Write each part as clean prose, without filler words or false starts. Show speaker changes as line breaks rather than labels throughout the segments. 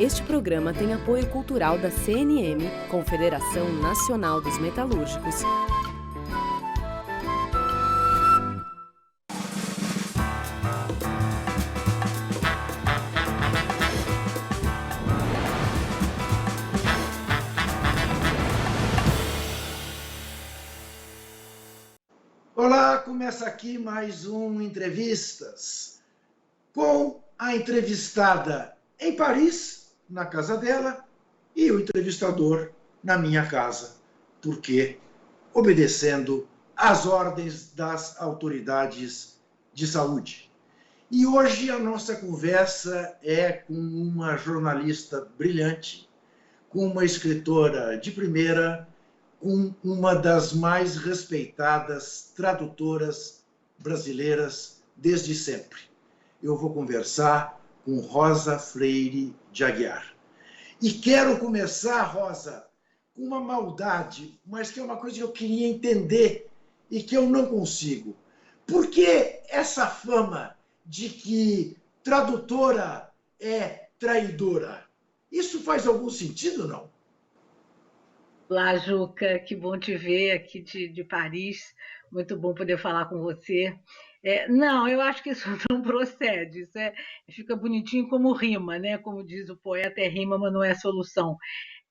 Este programa tem apoio cultural da CNM, Confederação Nacional dos Metalúrgicos.
Olá, começa aqui mais um Entrevistas, com a entrevistada em Paris, na casa dela, e o entrevistador na minha casa, porque obedecendo às ordens das autoridades de saúde. E hoje a nossa conversa é com uma jornalista brilhante, com uma escritora de primeira, com uma das mais respeitadas tradutoras brasileiras desde sempre. Eu vou conversar com Rosa Freire de Aguiar. E quero começar, Rosa, com uma maldade, mas que é uma coisa que eu queria entender e que eu não consigo. Por que essa fama de que tradutora é traidora? Isso faz algum sentido, não?
Olá, Juca, que bom te ver aqui de Paris, muito bom poder falar com você. Não, eu acho que isso não procede, fica bonitinho como rima, né? Como diz o poeta, é rima, mas não é solução.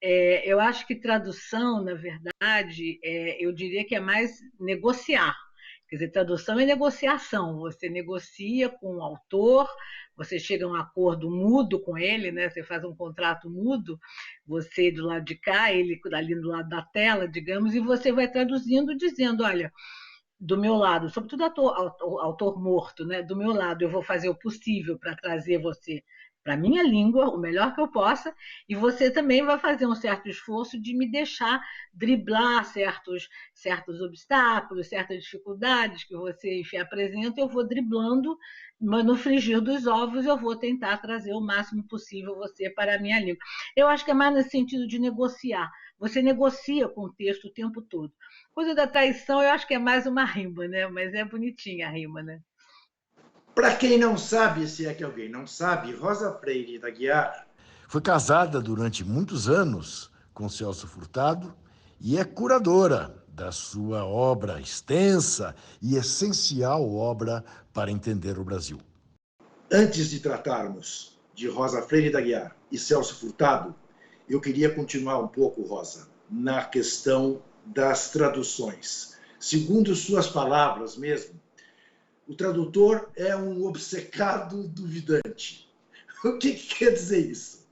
Eu acho que tradução, na verdade, eu diria que é mais negociar. Quer dizer, tradução é negociação. Você negocia com o autor, você chega a um acordo mudo com ele, né? Você faz um contrato mudo, você do lado de cá, ele ali do lado da tela, digamos, e você vai traduzindo, dizendo, olha, do meu lado, sobretudo autor morto, né? Do meu lado, eu vou fazer o possível para trazer você para a minha língua, o melhor que eu possa, e você também vai fazer um certo esforço de me deixar driblar certos obstáculos, certas dificuldades que você, enfim, apresenta, eu vou driblando, mas no frigir dos ovos eu vou tentar trazer o máximo possível você para a minha língua. Eu acho que é mais nesse sentido de negociar. Você negocia com o texto o tempo todo. Coisa da traição, eu acho que é mais uma rima, né? Mas é bonitinha a rima, né?
Para quem não sabe, se é que alguém não sabe, Rosa Freire da Aguiar
foi casada durante muitos anos com Celso Furtado e é curadora da sua obra extensa e essencial obra para entender o Brasil.
Antes de tratarmos de Rosa Freire da Aguiar e Celso Furtado, eu queria continuar um pouco, Rosa, na questão das traduções. Segundo suas palavras mesmo, o tradutor é um obcecado duvidante. O que quer dizer isso?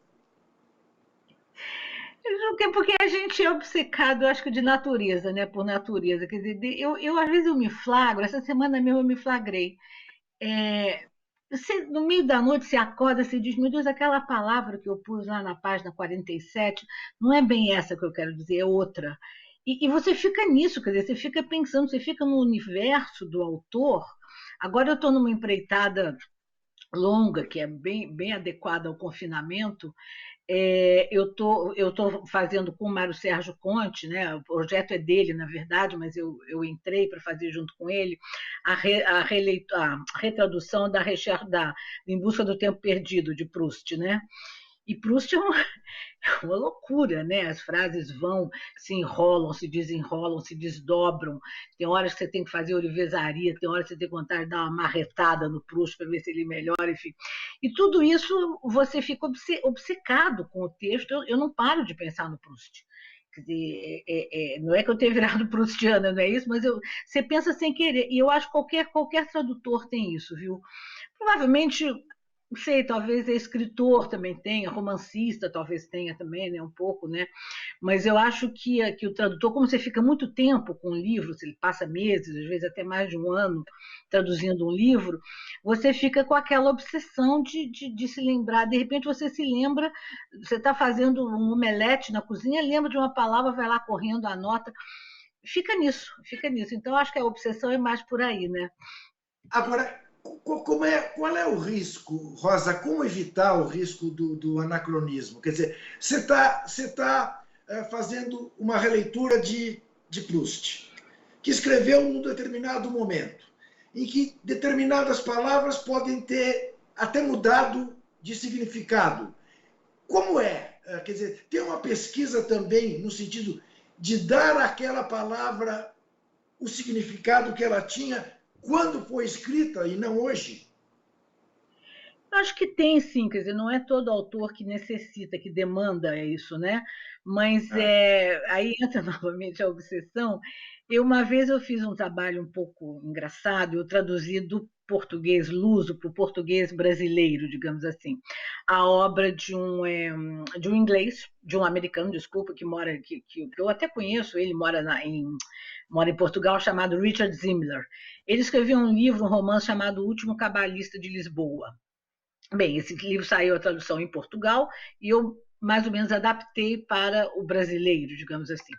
Porque a gente é obcecado, eu acho que de natureza, né? Por natureza. Quer dizer, às vezes eu me flagro, essa semana mesmo eu me flagrei. Você, no meio da noite, você acorda, você diz, meu Deus, aquela palavra que eu pus lá na página 47, não é bem essa que eu quero dizer, é outra. E você fica nisso, quer dizer, você fica pensando, você fica no universo do autor. Agora eu estou numa empreitada longa, que é bem adequada ao confinamento. Eu tô fazendo com o Mário Sérgio Conte, né? O projeto é dele, na verdade, mas eu entrei para fazer junto com ele a retradução da Em Busca do Tempo Perdido, de Proust, né? E Proust é uma loucura, né? As frases vão, se enrolam, se desenrolam, se desdobram. Tem horas que você tem que fazer orivesaria, tem horas que você tem vontade de dar uma marretada no Proust para ver se ele melhora, enfim. E tudo isso você fica obcecado com o texto. Eu não paro de pensar no Proust. Quer dizer, não é que eu tenha virado proustiana, não é isso, mas você pensa sem querer. E eu acho que qualquer tradutor tem isso, viu? Provavelmente, não sei, talvez escritor também tenha, romancista talvez tenha também, né, um pouco, né? Mas eu acho que o tradutor, como você fica muito tempo com um livro, ele passa meses, às vezes até mais de um ano, traduzindo um livro, você fica com aquela obsessão de se lembrar. De repente você se lembra, você está fazendo um omelete na cozinha, lembra de uma palavra, vai lá correndo, anota. Fica nisso, fica nisso. Então, acho que a obsessão é mais por aí, né?
Agora, qual é o risco, Rosa? Como evitar o risco do anacronismo? Quer dizer, você tá fazendo uma releitura de Proust, que escreveu num determinado momento, em que determinadas palavras podem ter até mudado de significado. Como é? Quer dizer, tem uma pesquisa também no sentido de dar àquela palavra o significado que ela tinha quando foi escrita e não hoje?
Acho que tem sim, quer dizer, não é todo autor que necessita, que demanda isso, né? Mas
Ah,
aí entra novamente a obsessão. Uma vez eu fiz um trabalho um pouco engraçado, eu traduzi do português luso para o português brasileiro, digamos assim, a obra de um inglês, de um americano, desculpa, que mora, que eu até conheço, ele mora em Portugal, chamado Richard Zimmler. Ele escreveu um livro, um romance chamado O Último Cabalista de Lisboa. Bem, esse livro saiu a tradução em Portugal e eu mais ou menos adaptei para o brasileiro, digamos assim.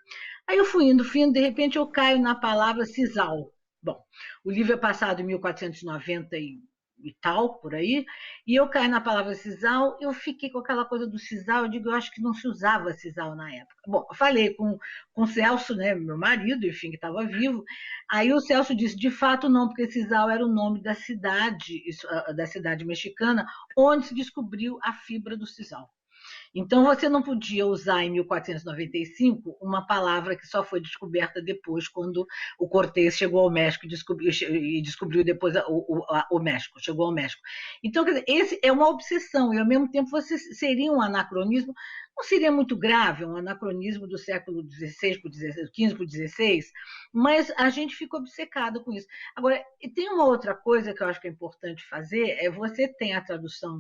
Aí eu fui indo, de repente eu caio na palavra sisal. Bom, o livro é passado em 1490 e tal, por aí, e eu caio na palavra sisal, eu fiquei com aquela coisa do sisal, eu digo, eu acho que não se usava sisal na época. Bom, eu falei com o Celso, né, meu marido, enfim, que estava vivo, aí o Celso disse, de fato não, porque sisal era o nome da cidade mexicana, onde se descobriu a fibra do sisal. Então, você não podia usar em 1495 uma palavra que só foi descoberta depois, quando o Cortés chegou ao México e descobriu depois o México, chegou ao México. Então, quer dizer, esse é uma obsessão, e ao mesmo tempo você seria um anacronismo, não seria muito grave, um anacronismo do século XVI para o XV para o XVI, mas a gente fica obcecado com isso. Agora, tem uma outra coisa que eu acho que é importante fazer, você tem a tradução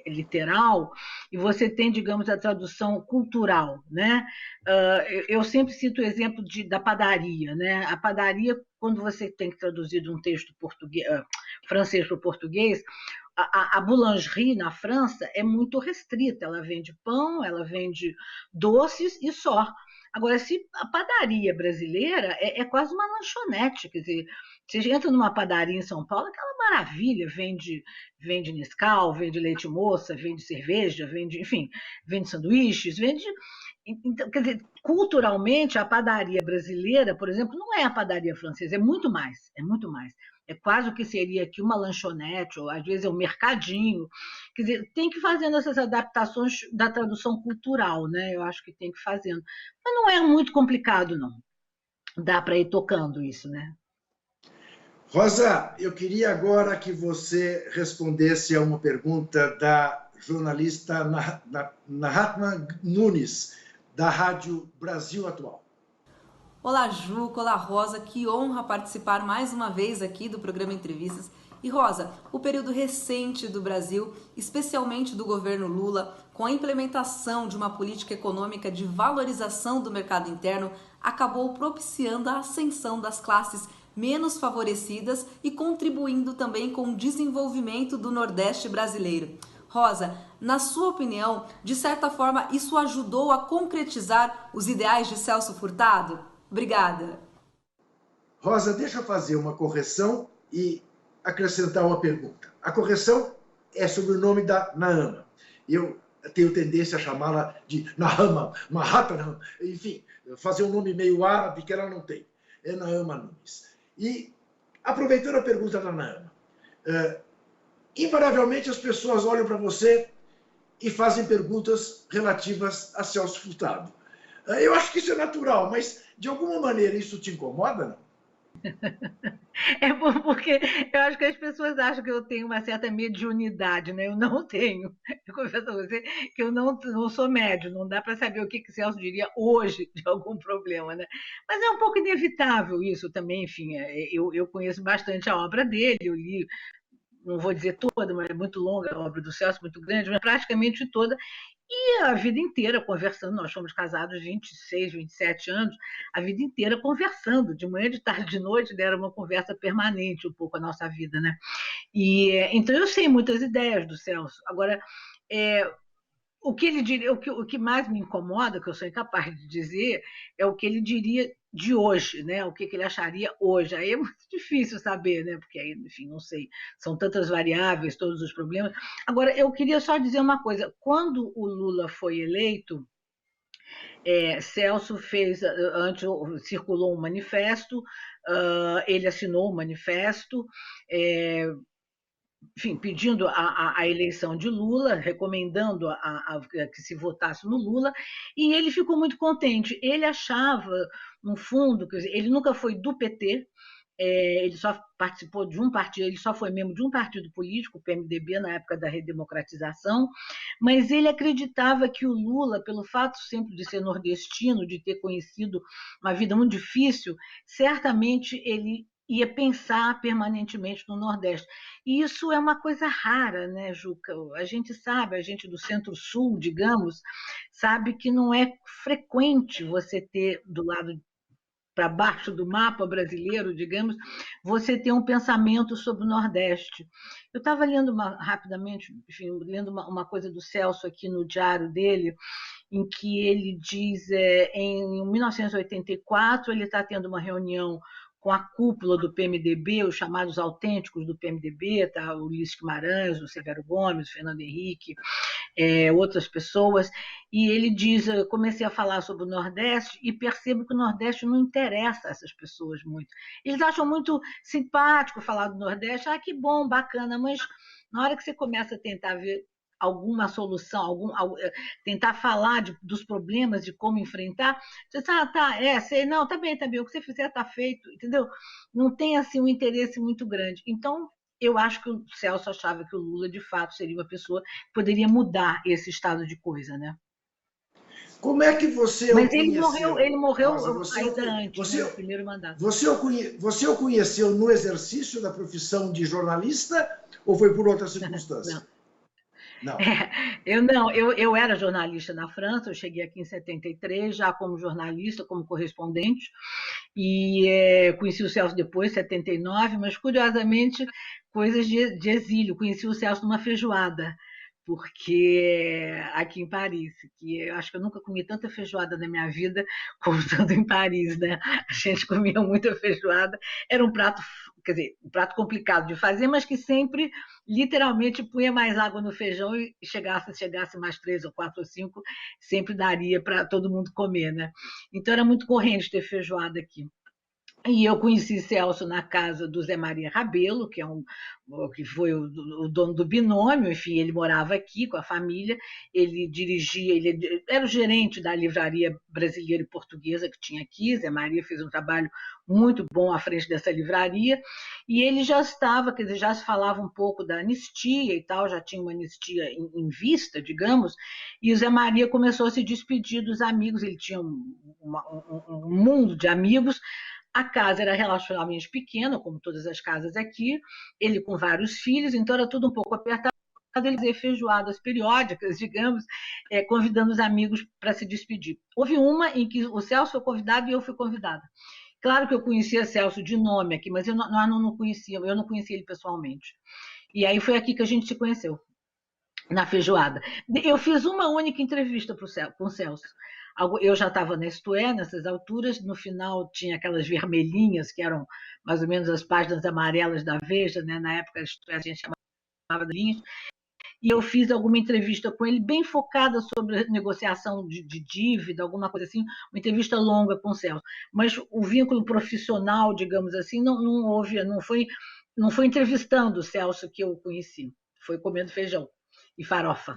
literal e você tem, digamos, a tradução cultural, né? Eu sempre cito o exemplo da padaria, né? A padaria, quando você tem que traduzir de um texto francês para o português, a boulangerie na França é muito restrita, ela vende pão, ela vende doces e só. Agora, se a padaria brasileira é quase uma lanchonete, quer dizer, você entra numa padaria em São Paulo, aquela maravilha, vende Nescau, vende leite moça, vende cerveja, enfim, vende sanduíches, vende. Então, quer dizer, culturalmente, a padaria brasileira, por exemplo, não é a padaria francesa, é muito mais, é muito mais. É quase o que seria aqui uma lanchonete, ou às vezes é um mercadinho. Quer dizer, tem que ir fazendo essas adaptações da tradução cultural, né? Eu acho que tem que ir fazendo. Mas não é muito complicado, não. Dá para ir tocando isso, né?
Rosa, eu queria agora que você respondesse a uma pergunta da jornalista Nahatma Nunes, da Rádio Brasil Atual.
Olá, Juca, olá, Rosa, que honra participar mais uma vez aqui do programa Entrevistas. E Rosa, o período recente do Brasil, especialmente do governo Lula, com a implementação de uma política econômica de valorização do mercado interno, acabou propiciando a ascensão das classes menos favorecidas e contribuindo também com o desenvolvimento do Nordeste brasileiro. Rosa, na sua opinião, de certa forma, isso ajudou a concretizar os ideais de Celso Furtado? Obrigada.
Rosa, deixa eu fazer uma correção e acrescentar uma pergunta. A correção é sobre o nome da Naama. Eu tenho tendência a chamá-la de Nahama, Mahatma, enfim, fazer um nome meio árabe que ela não tem. É Naama Nunes. E, aproveitando a pergunta da Naama, invariavelmente as pessoas olham para você e fazem perguntas relativas a Celso Furtado. Eu acho que isso é natural, mas de alguma maneira isso te incomoda, não?
Porque eu acho que as pessoas acham que eu tenho uma certa mediunidade, né? Eu não tenho. Eu confesso a você que eu não sou médium, não dá para saber o que Celso diria hoje de algum problema, né? Mas é um pouco inevitável isso também, enfim. Eu conheço bastante a obra dele, eu li, não vou dizer toda, mas é muito longa a obra do Celso, muito grande, mas praticamente toda. E a vida inteira conversando, nós fomos casados 26, 27 anos, a vida inteira conversando, de manhã, de tarde, de noite, era uma conversa permanente um pouco a nossa vida, né? Então eu sei muitas ideias do Celso. Agora, o que ele diria, o que mais me incomoda, que eu sou incapaz de dizer, é o que ele diria de hoje, né? O que ele acharia hoje. Aí é muito difícil saber, né? Porque aí, enfim, não sei, são tantas variáveis, todos os problemas. Agora, eu queria só dizer uma coisa: quando o Lula foi eleito, Celso fez, antes circulou um manifesto, ele assinou o manifesto, enfim, pedindo a eleição de Lula, recomendando que se votasse no Lula, e ele ficou muito contente. Ele achava, no fundo, quer dizer, ele nunca foi do PT, ele só participou de um partido, ele só foi membro de um partido político, o PMDB, na época da redemocratização, mas ele acreditava que o Lula, pelo fato sempre de ser nordestino, de ter conhecido uma vida muito difícil, certamente ele ia pensar permanentemente no Nordeste. E isso é uma coisa rara, né, Juca? A gente sabe, a gente do Centro-Sul, digamos, sabe que não é frequente você ter do lado para baixo do mapa brasileiro, digamos, você ter um pensamento sobre o Nordeste. Eu estava lendo rapidamente, enfim, lendo uma coisa do Celso aqui no diário dele, em que ele diz, em 1984, ele está tendo uma reunião com a cúpula do PMDB, os chamados autênticos do PMDB, tá? O Ulisses Guimarães, o Severo Gomes, o Fernando Henrique, outras pessoas, e ele diz, eu comecei a falar sobre o Nordeste e percebo que o Nordeste não interessa a essas pessoas muito. Eles acham muito simpático falar do Nordeste, que bom, bacana, mas na hora que você começa a tentar ver alguma solução, tentar falar dos problemas, de como enfrentar, você diz, sei, não, tá bem, o que você fizer tá feito, entendeu? Não tem assim um interesse muito grande. Então, eu acho que o Celso achava que o Lula, de fato, seria uma pessoa que poderia mudar esse estado de coisa, né?
Como é que você
Mas
o conheceu?
Ele morreu
Rosa,
ainda antes, no primeiro mandato.
Você o conheceu no exercício da profissão de jornalista ou foi por outra circunstância?
Não. Eu era jornalista na França, eu cheguei aqui em 73, já como jornalista, como correspondente, e conheci o Celso depois, em 79, mas, curiosamente, coisas de exílio. Conheci o Celso numa feijoada, porque aqui em Paris, que eu acho que eu nunca comi tanta feijoada na minha vida como estando em Paris, né? A gente comia muita feijoada, era um prato, quer dizer, um prato complicado de fazer, mas que sempre, literalmente, punha mais água no feijão e chegasse mais 3 ou 4 ou 5, sempre daria para todo mundo comer, né? Então era muito corrente ter feijoada aqui. E eu conheci Celso na casa do Zé Maria Rabelo, que foi o dono do Binômio, enfim, ele morava aqui com a família, ele era o gerente da livraria brasileira e portuguesa que tinha aqui, Zé Maria fez um trabalho muito bom à frente dessa livraria, e ele já estava, quer dizer, já se falava um pouco da anistia e tal, já tinha uma anistia em vista, digamos, e o Zé Maria começou a se despedir dos amigos, ele tinha um mundo de amigos. A casa era relativamente pequena, como todas as casas aqui, ele com vários filhos, então era tudo um pouco apertado, ele fazia feijoadas periódicas, digamos, convidando os amigos para se despedir. Houve uma em que o Celso foi convidado e eu fui convidada. Claro que eu conhecia Celso de nome aqui, mas eu não conhecia ele pessoalmente. E aí foi aqui que a gente se conheceu, na feijoada. Eu fiz uma única entrevista com o Celso. Eu já estava na Isto É, nessas alturas, no final tinha aquelas vermelhinhas, que eram mais ou menos as páginas amarelas da Veja, né? Na época Isto É a gente chamava de linhas, e eu fiz alguma entrevista com ele, bem focada sobre negociação de dívida, alguma coisa assim, uma entrevista longa com o Celso. Mas o vínculo profissional, digamos assim, não foi entrevistando o Celso que eu conheci, foi comendo feijão e farofa.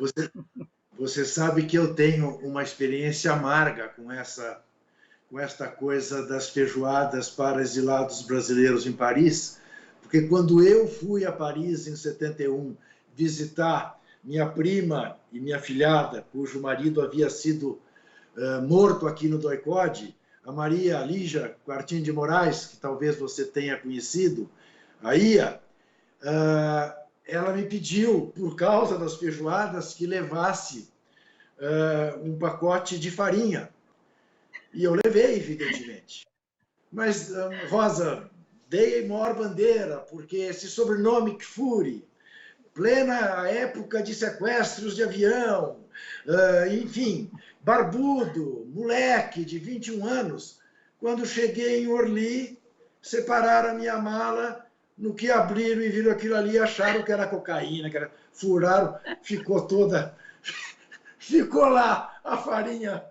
Você sabe que eu tenho uma experiência amarga com esta coisa das feijoadas para exilados brasileiros em Paris, porque quando eu fui a Paris em 71 visitar minha prima e minha filhada, cujo marido havia sido morto aqui no DOI-CODE, a Maria Lígia Quartim de Moraes, que talvez você tenha conhecido, a Ia, ela me pediu, por causa das feijoadas, que levasse um pacote de farinha. E eu levei, evidentemente. Mas, Rosa, dei maior bandeira, porque esse sobrenome Kfouri, plena época de sequestros de avião, enfim, barbudo, moleque de 21 anos, quando cheguei em Orly, separaram a minha mala, no que abriram e viram aquilo ali, acharam que era cocaína, furaram, ficou lá a farinha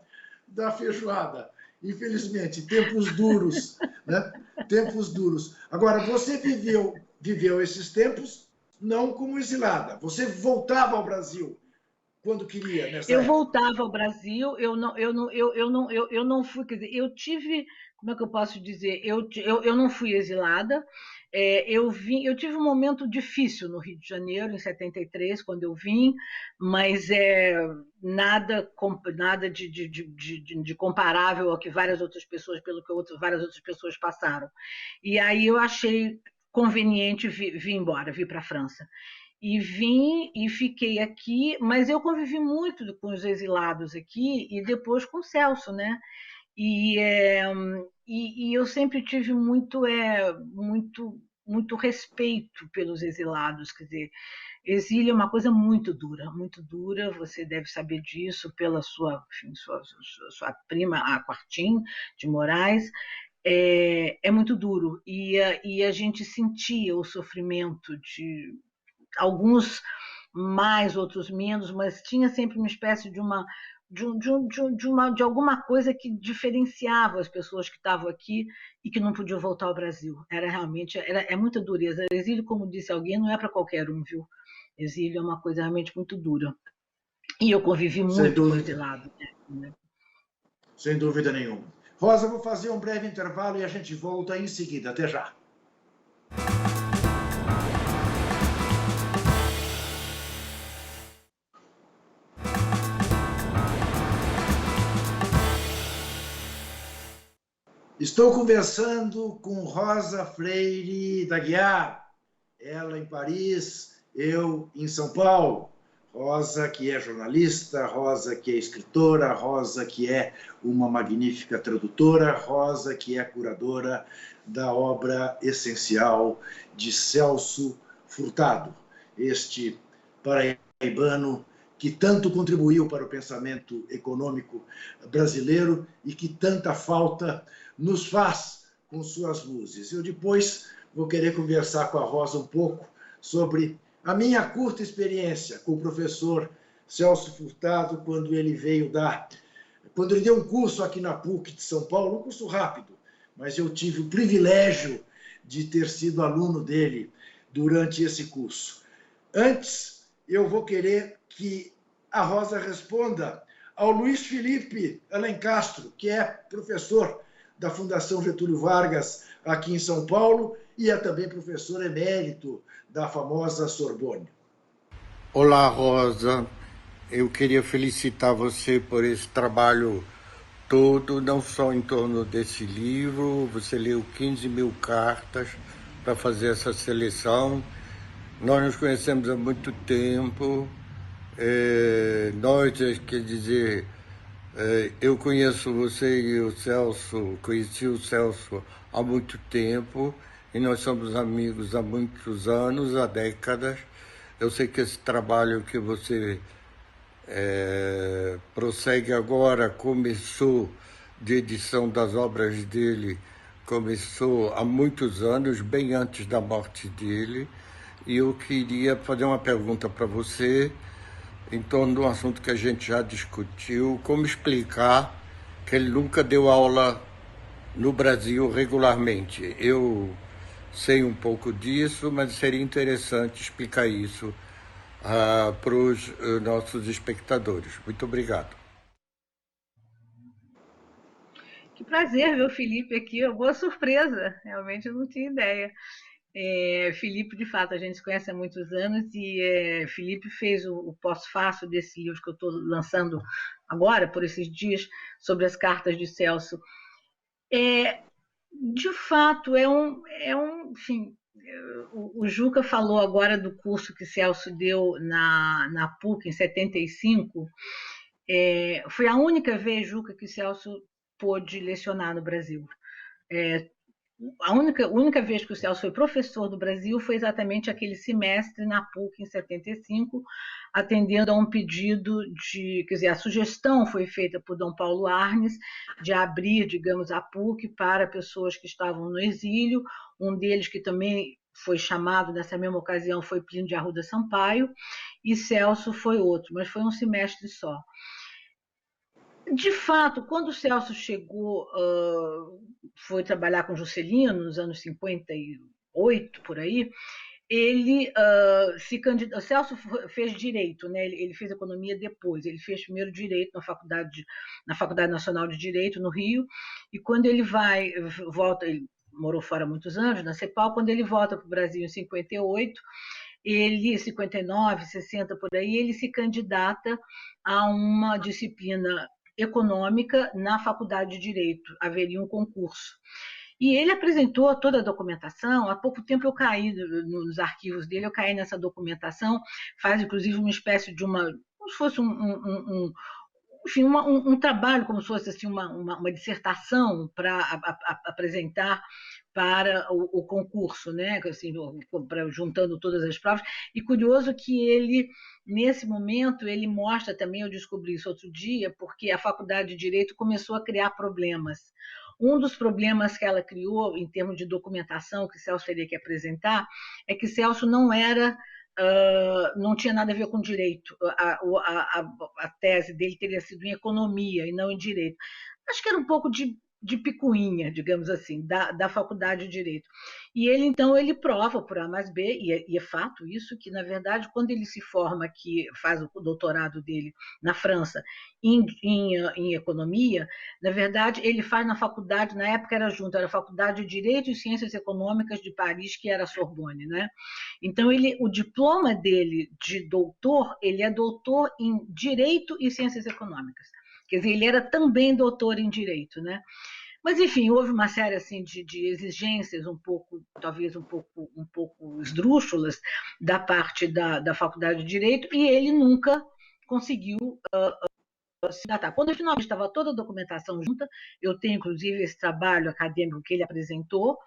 da feijoada. Infelizmente, tempos duros, né? Tempos duros. Agora, você viveu esses tempos não como exilada. Você voltava ao Brasil quando queria, nessa
Eu
época.
voltava ao Brasil, eu não fui, quer dizer, eu tive, como é que eu posso dizer? Eu não fui exilada. Eu tive um momento difícil no Rio de Janeiro, em 73, quando eu vim, mas nada de comparável ao que várias outras pessoas, várias outras pessoas passaram. E aí eu achei conveniente vir embora, vir para a França. E vim e fiquei aqui, mas eu convivi muito com os exilados aqui e depois com o Celso, né? E, eu sempre tive muito respeito pelos exilados, quer dizer, exílio é uma coisa muito dura, você deve saber disso pela enfim, sua prima, a Quartim de Moraes. É muito duro, e a gente sentia o sofrimento de alguns mais, outros menos, mas tinha sempre uma espécie de alguma coisa que diferenciava as pessoas que estavam aqui e que não podiam voltar ao Brasil. É muita dureza. Exílio, como disse alguém, não é para qualquer um, viu? Exílio é uma coisa realmente muito dura. E eu convivi muito com esse lado. Né?
Sem dúvida nenhuma. Rosa, vou fazer um breve intervalo e a gente volta em seguida. Até já. Estou conversando com Rosa Freire da Guiar, ela em Paris, eu em São Paulo. Rosa, que é jornalista, Rosa, que é escritora, Rosa, que é uma magnífica tradutora, Rosa, que é curadora da obra essencial de Celso Furtado, este paraibano que tanto contribuiu para o pensamento econômico brasileiro e que tanta falta nos faz com suas luzes. Eu depois vou querer conversar com a Rosa um pouco sobre a minha curta experiência com o professor Celso Furtado, quando ele deu um curso aqui na PUC de São Paulo, um curso rápido, mas eu tive o privilégio de ter sido aluno dele durante esse curso. Antes, eu vou querer que a Rosa responda ao Luiz Felipe Alencastro, que é professor da Fundação Getúlio Vargas aqui em São Paulo e é também professor emérito da famosa Sorbonne.
Olá, Rosa. Eu queria felicitar você por esse trabalho todo, não só em torno desse livro. Você leu 15 mil cartas para fazer essa seleção. Nós nos conhecemos há muito tempo. Quer dizer, eu conheço você e o Celso, conheci o Celso há muito tempo e nós somos amigos há muitos anos, há décadas. Eu sei que esse trabalho que você prossegue agora começou, de edição das obras dele, começou há muitos anos, bem antes da morte dele, e eu queria fazer uma pergunta para você em torno de um assunto que a gente já discutiu, como explicar que ele nunca deu aula no Brasil regularmente. Eu sei um pouco disso, mas seria interessante explicar isso para os nossos espectadores. Muito obrigado.
Que prazer ver o Felipe aqui, uma boa surpresa, realmente eu não tinha ideia. Felipe, de fato, a gente se conhece há muitos anos e Felipe fez o pós-fácil desse livro que eu estou lançando agora, por esses dias, sobre as cartas de Celso. De fato, enfim, o Juca falou agora do curso que Celso deu na PUC em 75. Foi a única vez, Juca, que Celso pôde lecionar no Brasil. A única vez que o Celso foi professor do Brasil foi exatamente aquele semestre na PUC em 75, atendendo a um pedido quer dizer, a sugestão foi feita por Dom Paulo Arnes de abrir, digamos, a PUC para pessoas que estavam no exílio. Um deles que também foi chamado nessa mesma ocasião foi Plínio de Arruda Sampaio, e Celso foi outro, mas foi um semestre só. De fato, quando o Celso chegou, foi trabalhar com Juscelino nos anos 58, por aí, ele se candidatou. O Celso fez direito, né? Ele fez economia depois. Ele fez primeiro direito na Faculdade Nacional de Direito, no Rio, e quando ele volta, ele morou fora há muitos anos, na CEPAL, quando ele volta para o Brasil em 58, ele, 59, 60, por aí, ele se candidata a uma disciplina econômica na Faculdade de Direito. Haveria um concurso. E ele apresentou toda a documentação. Há pouco tempo eu caí nos arquivos dele, eu caí nessa documentação, faz inclusive uma espécie de como se fosse um trabalho, como se fosse assim, uma dissertação para apresentar para o concurso, né? Assim, juntando todas as provas. E curioso que ele, nesse momento, ele mostra também, eu descobri isso outro dia, porque a Faculdade de Direito começou a criar problemas. Um dos problemas que ela criou, em termos de documentação, que Celso teria que apresentar, é que Celso não tinha nada a ver com direito. A tese dele teria sido em economia e não em direito. Acho que era um pouco de picuinha, digamos assim, da Faculdade de Direito. E ele, então, ele prova por A mais B, e é fato isso, que, na verdade, quando ele se forma, que faz o doutorado dele na França em economia, na verdade, ele faz na faculdade, na época era junto, era a Faculdade de Direito e Ciências Econômicas de Paris, que era a Sorbonne, né? Então, o diploma dele de doutor, ele é doutor em Direito e Ciências Econômicas. Quer dizer, ele era também doutor em Direito, né? Mas, enfim, houve uma série assim, de exigências talvez um pouco esdrúxulas da parte da Faculdade de Direito, e ele nunca conseguiu se datar. Quando finalmente estava toda a documentação junta, eu tenho, inclusive, esse trabalho acadêmico que ele apresentou,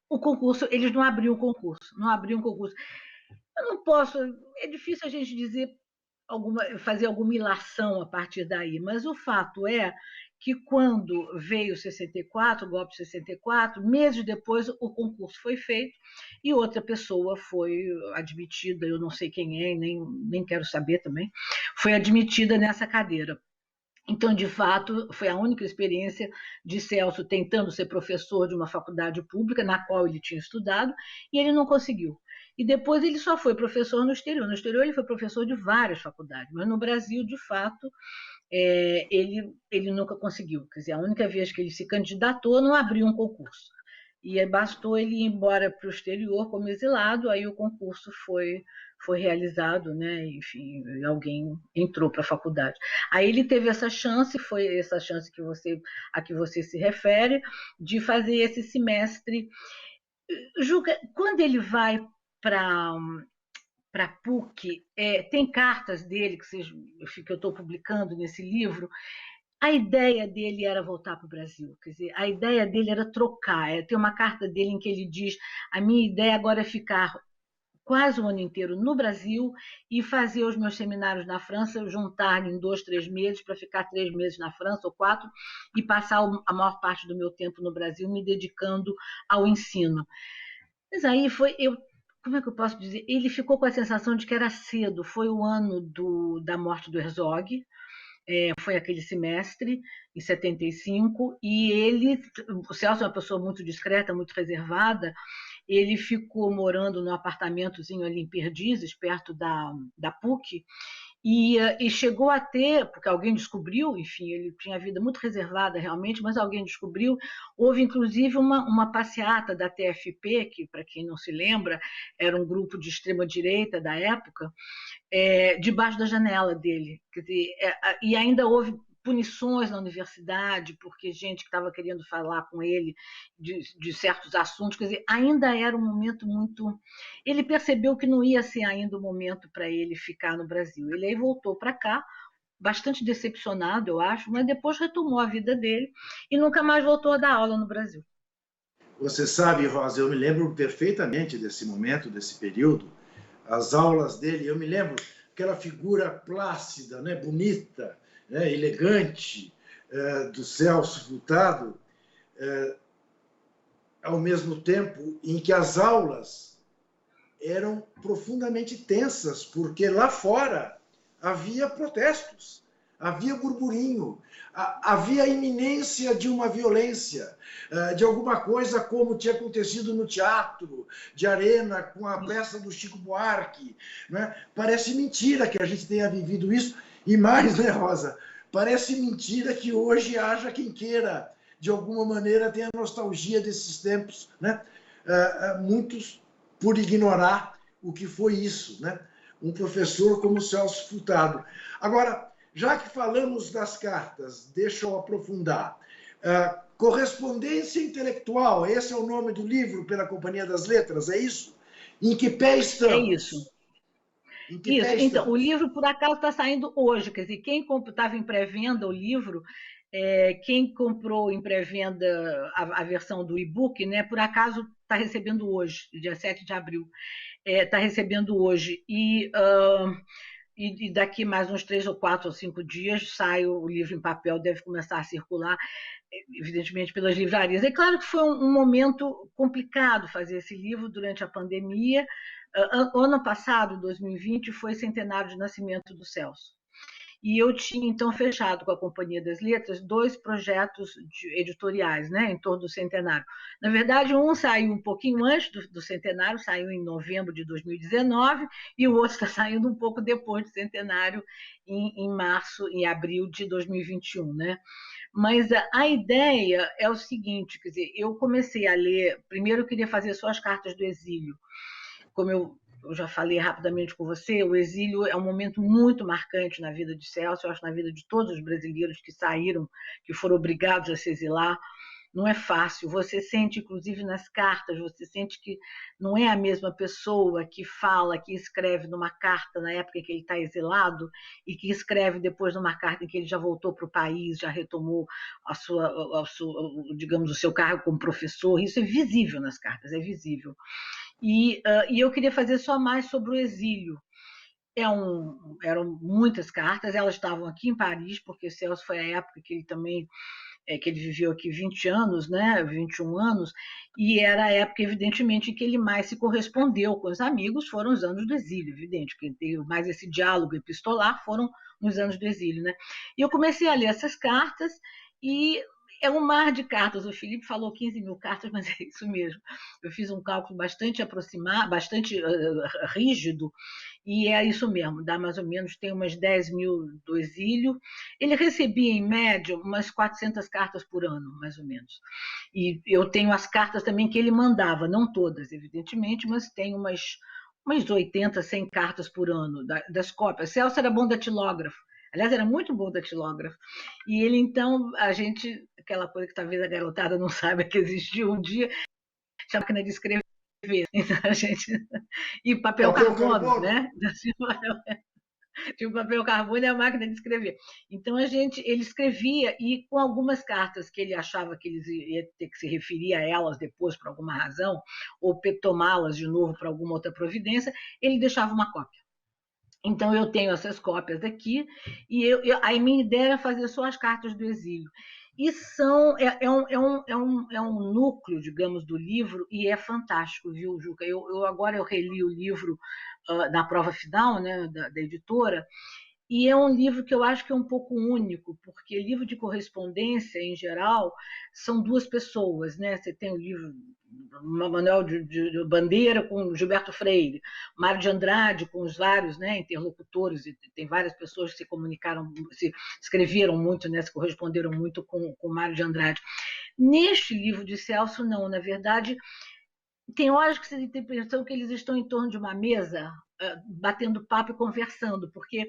o concurso, eles não abriam o concurso. Eu não posso, é difícil a gente dizer fazer alguma ilação a partir daí, mas o fato é que quando veio o golpe de 64, meses depois o concurso foi feito e outra pessoa foi admitida, eu não sei quem é, nem quero saber também, foi admitida nessa cadeira. Então, de fato, foi a única experiência de Celso tentando ser professor de uma faculdade pública, na qual ele tinha estudado, e ele não conseguiu. E depois ele só foi professor no exterior. No exterior ele foi professor de várias faculdades, mas no Brasil, de fato, ele nunca conseguiu. Quer dizer, a única vez que ele se candidatou, não abriu um concurso. E bastou ele ir embora para o exterior como exilado, aí o concurso foi realizado, né? Enfim, alguém entrou para a faculdade. Aí ele teve essa chance, foi essa chance a que você se refere, de fazer esse semestre. Juca, quando ele vai para a PUC, tem cartas dele que eu estou publicando nesse livro. A ideia dele era voltar para o Brasil, quer dizer, a ideia dele era trocar. Tem uma carta dele em que ele diz: a minha ideia agora é ficar quase o ano inteiro no Brasil e fazer os meus seminários na França, juntar em 2, 3 meses para ficar 3 meses na França ou 4 e passar a maior parte do meu tempo no Brasil me dedicando ao ensino. Mas aí como é que eu posso dizer? Ele ficou com a sensação de que era cedo. Foi o ano da morte do Herzog, foi aquele semestre, em 75, e o Celso é uma pessoa muito discreta, muito reservada, ele ficou morando num apartamentozinho ali em Perdizes, perto da PUC, e chegou a ter, porque alguém descobriu, enfim, ele tinha a vida muito reservada realmente, mas alguém descobriu, houve inclusive uma passeata da TFP, que, para quem não se lembra, era um grupo de extrema-direita da época, debaixo da janela dele. Quer dizer, e ainda houve punições na universidade, porque gente que estava querendo falar com ele de certos assuntos, quer dizer, ainda era um momento muito... Ele percebeu que não ia ser ainda o momento para ele ficar no Brasil. Ele aí voltou para cá, bastante decepcionado, eu acho, mas depois retomou a vida dele e nunca mais voltou a dar aula no Brasil.
Você sabe, Rosa, eu me lembro perfeitamente desse momento, desse período, as aulas dele, eu me lembro aquela figura plácida, né, bonita, né, elegante, do Celso Furtado, ao mesmo tempo em que as aulas eram profundamente tensas, porque lá fora havia protestos, havia burburinho, havia iminência de uma violência, de alguma coisa como tinha acontecido no Teatro de Arena com a peça do Chico Buarque. Né? Parece mentira que a gente tenha vivido isso, e mais, né, Rosa? Parece mentira que hoje haja quem queira, de alguma maneira, tenha nostalgia desses tempos, né? Muitos por ignorar o que foi isso, né? Um professor como Celso Furtado. Agora, já que falamos das cartas, deixa eu aprofundar. Correspondência Intelectual, esse é o nome do livro pela Companhia das Letras, é isso? Em que pé estamos?
É isso. Isso, então, o livro, por acaso, está saindo hoje, quer dizer, quem estava em pré-venda o livro, quem comprou em pré-venda a versão do e-book, né, por acaso está recebendo hoje, dia 7 de abril, está recebendo hoje, e daqui mais uns 3 ou 4 ou 5 dias sai o livro em papel, deve começar a circular, evidentemente, pelas livrarias. É claro que foi um momento complicado fazer esse livro durante a pandemia. Ano passado, 2020, foi centenário de nascimento do Celso. E eu tinha, então, fechado com a Companhia das Letras 2 projetos editoriais, né, em torno do centenário. Na verdade, um saiu um pouquinho antes do centenário, saiu em novembro de 2019, e o outro está saindo um pouco depois do centenário, em abril de 2021. Né? Mas a ideia é o seguinte, quer dizer, eu comecei a ler, primeiro eu queria fazer só as cartas do exílio. Como eu já falei rapidamente com você, o exílio é um momento muito marcante na vida de Celso, eu acho, na vida de todos os brasileiros que saíram, que foram obrigados a se exilar. Não é fácil, você sente, inclusive nas cartas, você sente que não é a mesma pessoa que fala, que escreve numa carta na época em que ele está exilado e que escreve depois numa carta em que ele já voltou para o país, já retomou digamos, o seu cargo como professor. Isso é visível nas cartas, é visível. E eu queria fazer só mais sobre o exílio. Eram muitas cartas, elas estavam aqui em Paris, porque Celso foi a época que ele também que ele viveu aqui 20 anos, né, 21 anos, e era a época, evidentemente, em que ele mais se correspondeu com os amigos, foram os anos do exílio, evidente, que teve mais esse diálogo epistolar, foram nos anos do exílio. Né? E eu comecei a ler essas cartas, e é um mar de cartas. O Felipe falou 15 mil cartas, mas é isso mesmo. Eu fiz um cálculo bastante aproximado, bastante rígido, e é isso mesmo, dá mais ou menos, tem umas 10 mil do exílio. Ele recebia, em média, umas 400 cartas por ano, mais ou menos. E eu tenho as cartas também que ele mandava, não todas, evidentemente, mas tem umas 80, 100 cartas por ano das cópias. Celso era bom datilógrafo. Aliás, era muito bom datilógrafo. E ele, então, aquela coisa que talvez a garotada não saiba que existiu um dia, tinha máquina de escrever. Então, e papel carbono, né? Tinha o papel carbono e a máquina de escrever. Então, ele escrevia, e com algumas cartas que ele achava que ele ia ter que se referir a elas depois, por alguma razão, ou tomá-las de novo para alguma outra providência, ele deixava uma cópia. Então, eu tenho essas cópias aqui, e a minha ideia era fazer só as cartas do exílio. E é um núcleo, digamos, do livro, e é fantástico, viu, Juca? Agora eu reli o livro na prova final, né, da editora, e é um livro que eu acho que é um pouco único, porque livro de correspondência, em geral, são 2 pessoas, né? Você tem o livro Manuel de Bandeira com Gilberto Freire, Mário de Andrade com os vários, né, interlocutores, e tem várias pessoas que se comunicaram, se escreveram muito, né, se corresponderam muito com Mário de Andrade. Neste livro de Celso, não, na verdade, tem horas que você tem a impressão que eles estão em torno de uma mesa, batendo papo e conversando, porque,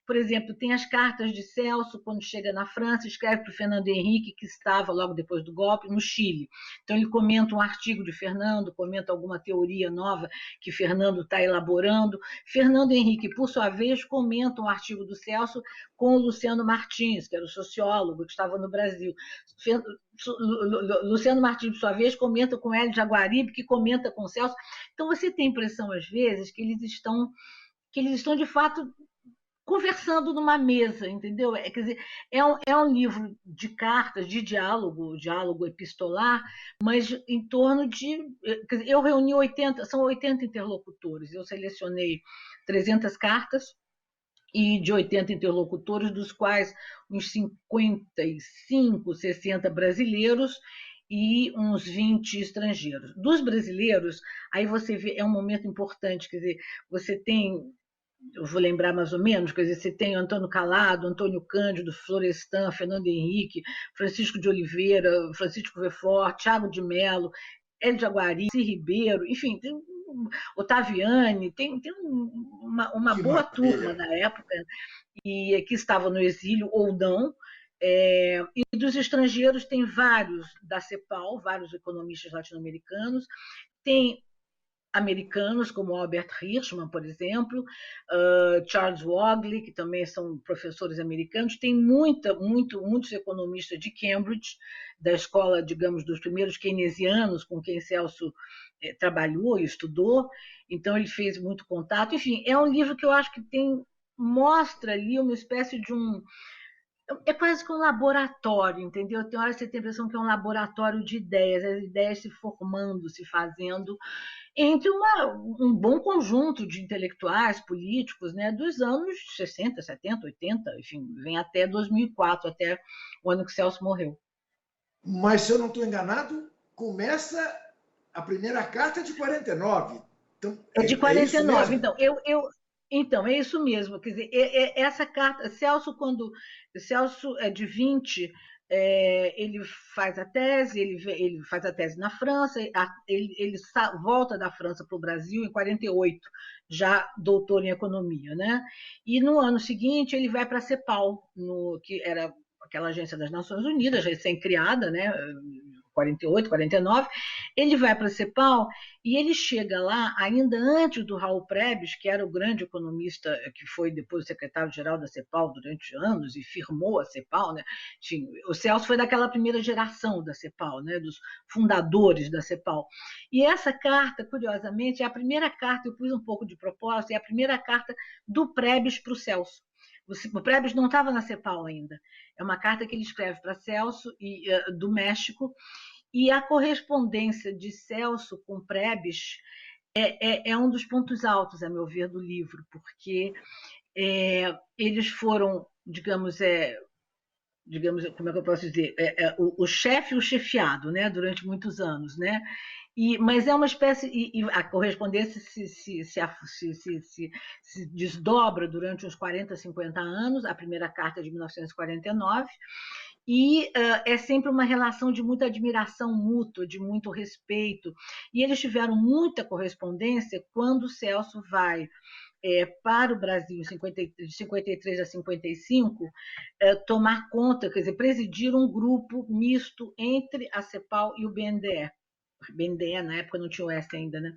por exemplo, tem as cartas de Celso, quando chega na França, escreve para o Fernando Henrique, que estava, logo depois do golpe, no Chile. Então, ele comenta um artigo de Fernando, comenta alguma teoria nova que Fernando está elaborando. Fernando Henrique, por sua vez, comenta um artigo do Celso com o Luciano Martins, que era o sociólogo que estava no Brasil. Luciano Martins, por sua vez, comenta com Hélio Jaguaribe, que comenta com o Celso. Então, você tem a impressão, às vezes, que eles estão de fato, conversando numa mesa, entendeu? Quer dizer, é um livro de cartas, de diálogo epistolar, mas em torno de... Quer dizer, eu reuni são 80 interlocutores, eu selecionei 300 cartas, e de 80 interlocutores, dos quais uns 55, 60 brasileiros e uns 20 estrangeiros. Dos brasileiros, aí você vê, é um momento importante, quer dizer, você tem, eu vou lembrar mais ou menos, quer dizer, você tem Antônio Calado, Antônio Cândido, Florestan, Fernando Henrique, Francisco de Oliveira, Francisco Verfort, Thiago de Mello, Hélio de Aguari, Ribeiro, enfim, tem Otaviani, tem uma boa turma da época, e que estava no exílio ou não. E dos estrangeiros tem vários da CEPAL, vários economistas latino-americanos, tem americanos como Albert Hirschman, por exemplo, Charles Wogley, que também são professores americanos, tem muitos economistas de Cambridge, da escola, digamos, dos primeiros keynesianos com quem Celso trabalhou e estudou, então ele fez muito contato. Enfim, é um livro que eu acho que mostra ali uma espécie de é quase que um laboratório, entendeu? Tem hora que você tem a impressão que é um laboratório de ideias, as ideias se formando, se fazendo, entre um bom conjunto de intelectuais, políticos, né, dos anos 60, 70, 80, enfim, vem até 2004, até o ano que Celso morreu.
Mas, se eu não estou enganado, começa a primeira carta de 49. Então,
é de 49, então, é isso mesmo. Quer dizer, essa carta, Celso é de 20, ele faz a tese, ele faz a tese na França, ele volta da França para o Brasil em 48, já doutor em economia, né? E no ano seguinte ele vai para a CEPAL, que era aquela agência das Nações Unidas, recém-criada, né? 48, 49, ele vai para a CEPAL e ele chega lá ainda antes do Raul Prebisch, que era o grande economista que foi depois secretário-geral da CEPAL durante anos e firmou a CEPAL, né? Enfim, o Celso foi daquela primeira geração da CEPAL, né? Dos fundadores da CEPAL. E essa carta, curiosamente, é a primeira carta, eu pus um pouco de propósito, é a primeira carta do Prebisch para o Celso. O Prebisch não estava na CEPAL ainda. É uma carta que ele escreve para Celso do México, e a correspondência de Celso com Prebisch é um dos pontos altos, a meu ver, do livro, porque eles foram, digamos, como é que eu posso dizer, o chefe e o chefiado, né, durante muitos anos, né? Mas é uma espécie, e a correspondência se desdobra durante uns 40, 50 anos, a primeira carta é de 1949, e é sempre uma relação de muita admiração mútua, de muito respeito, e eles tiveram muita correspondência quando o Celso vai para o Brasil, de 53 a 55, tomar conta, quer dizer, presidir um grupo misto entre a CEPAL e o BNDE. BNDE, na época não tinha o S ainda, né?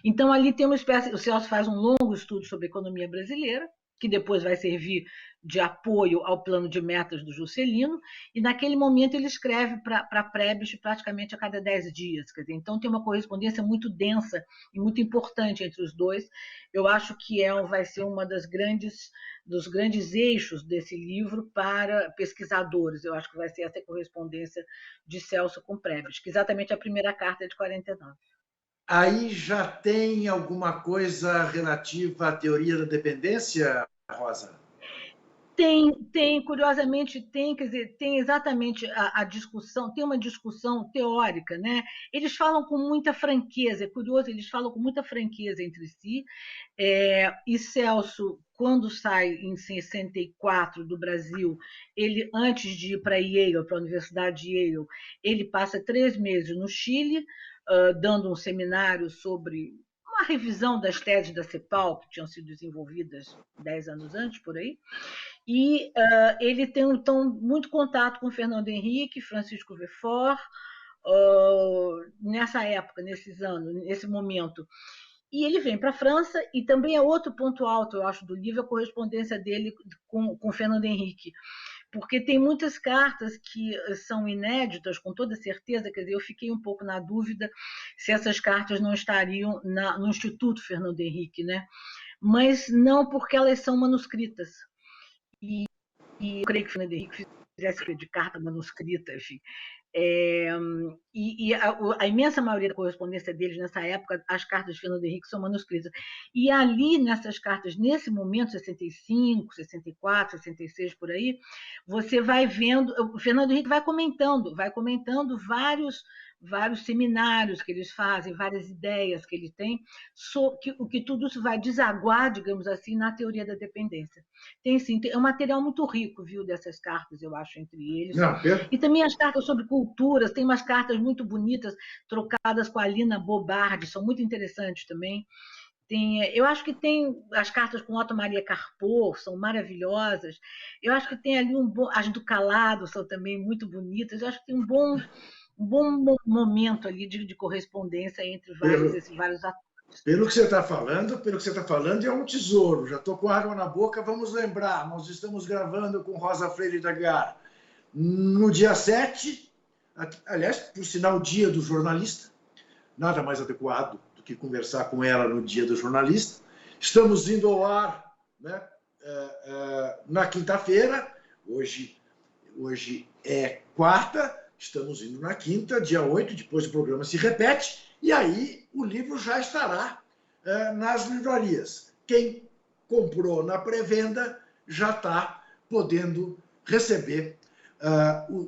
Então, ali tem uma espécie... O Celso faz um longo estudo sobre a economia brasileira, que depois vai servir de apoio ao plano de metas do Juscelino, e naquele momento ele escreve para Prebisch praticamente a cada 10 dias. Quer dizer, então tem uma correspondência muito densa e muito importante entre os dois. Eu acho que vai ser uma dos grandes eixos desse livro para pesquisadores. Eu acho que vai ser essa correspondência de Celso com Prebisch, que exatamente a primeira carta é de 49.
Aí já tem alguma coisa relativa à teoria da dependência, Rosa?
Curiosamente tem, quer dizer, tem exatamente a discussão, tem uma discussão teórica, né? Eles falam com muita franqueza, é curioso, eles falam com muita franqueza entre si, e Celso, quando sai em 64 do Brasil, ele, antes de ir para Yale, para a Universidade de Yale, ele passa 3 meses no Chile, dando um seminário sobre uma revisão das teses da CEPAL, que tinham sido desenvolvidas 10 anos antes, por aí, e ele tem, então, muito contato com Fernando Henrique, Francisco Verfort, nessa época, nesses anos, nesse momento. E ele vem para a França, e também é outro ponto alto, eu acho, do livro, a correspondência dele com Fernando Henrique, porque tem muitas cartas que são inéditas, com toda certeza, quer dizer, eu fiquei um pouco na dúvida se essas cartas não estariam no Instituto Fernando Henrique, né? Mas não, porque elas são manuscritas. E eu creio que o Fernando Henrique fizesse de carta manuscrita, enfim. E a imensa maioria da correspondência deles nessa época, as cartas de Fernando Henrique são manuscritas. E ali, nessas cartas, nesse momento, 65, 64, 66, por aí, você vai vendo, o Fernando Henrique vai comentando vários seminários que eles fazem, várias ideias que ele tem, o que tudo isso vai desaguar, digamos assim, na teoria da dependência. É um material muito rico, viu, dessas cartas, eu acho, entre eles.
Não,
E também as cartas sobre culturas, tem umas cartas muito bonitas, trocadas com a Lina Bobardi, são muito interessantes também. Eu acho que tem as cartas com Otto Maria Carpor, são maravilhosas. Eu acho que tem ali as do Calado são também muito bonitas. Eu acho que tem um bom momento ali de correspondência entre esses vários atores.
Pelo que você está falando, é um tesouro. Já estou com água na boca. Vamos lembrar, nós estamos gravando com Rosa Freire d'Aguiar no dia 7, aliás, por sinal, dia do jornalista. Nada mais adequado do que conversar com ela no dia do jornalista. Estamos indo ao ar, né, na quinta-feira. Hoje é quarta. Estamos indo na quinta, dia 8, depois o programa se repete, e aí o livro já estará nas livrarias. Quem comprou na pré-venda já está podendo receber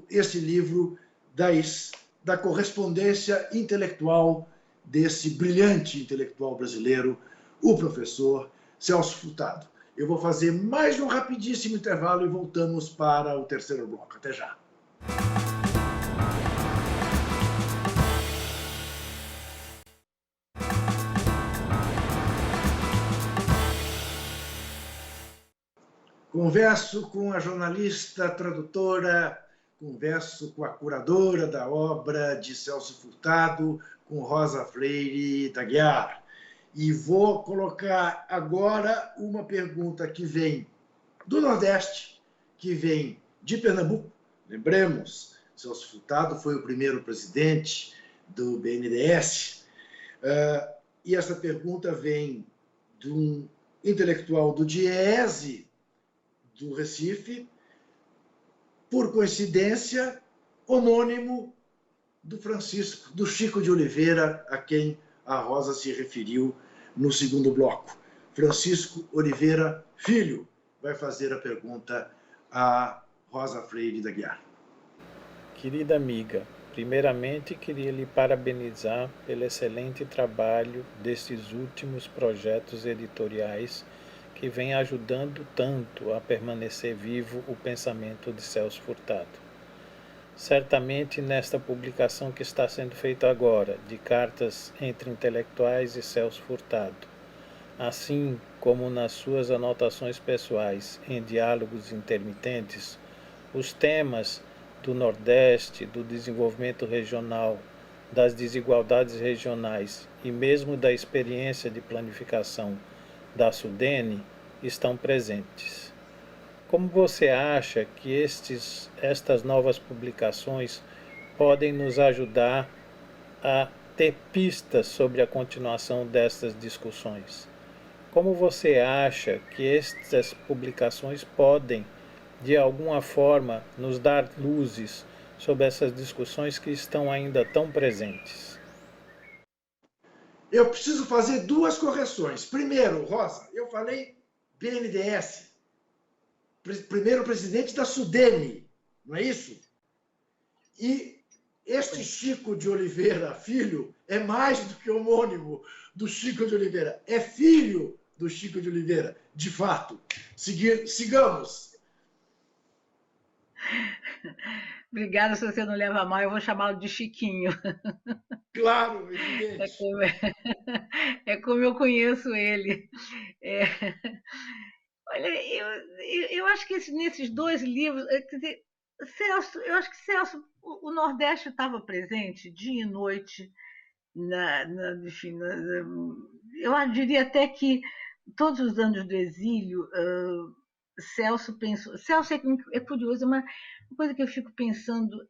esse livro da correspondência intelectual desse brilhante intelectual brasileiro, o professor Celso Furtado. Eu vou fazer mais um rapidíssimo intervalo e voltamos para o terceiro bloco. Até já. Converso com a jornalista, tradutora, converso com a curadora da obra de Celso Furtado, com Rosa Freire d'Aguiar. E vou colocar agora uma pergunta que vem do Nordeste, que vem de Pernambuco. Lembremos, Celso Furtado foi o primeiro presidente do BNDES. E essa pergunta vem de um intelectual do DIEESE, do Recife, por coincidência, homônimo do Chico de Oliveira, a quem a Rosa se referiu no segundo bloco. Francisco Oliveira Filho vai fazer a pergunta a Rosa Freire d'Aguiar.
Querida amiga, primeiramente queria lhe parabenizar pelo excelente trabalho desses últimos projetos editoriais que vem ajudando tanto a permanecer vivo o pensamento de Celso Furtado. Certamente nesta publicação que está sendo feita agora, de cartas entre intelectuais e Celso Furtado, assim como nas suas anotações pessoais em diálogos intermitentes, os temas do Nordeste, do desenvolvimento regional, das desigualdades regionais e mesmo da experiência de planificação da Sudene estão presentes. Como você acha que estas novas publicações podem nos ajudar a ter pistas sobre a continuação dessas discussões? Como você acha que estas publicações podem, de alguma forma, nos dar luzes sobre essas discussões que estão ainda tão presentes?
Eu preciso fazer duas correções. Primeiro, Rosa, eu falei BNDES, primeiro presidente da Sudene, não é isso? E este Chico de Oliveira Filho é mais do que homônimo do Chico de Oliveira, é filho do Chico de Oliveira, de fato. Sigamos.
Obrigada, se você não leva mal, eu vou chamá-lo de Chiquinho.
Claro, evidente.
É como eu conheço ele. Olha, eu acho que nesses dois livros, quer dizer, Celso, eu acho que Celso, o Nordeste estava presente dia e noite, enfim, eu diria até que todos os anos do exílio, Celso pensou. Celso é curioso, uma coisa que eu fico pensando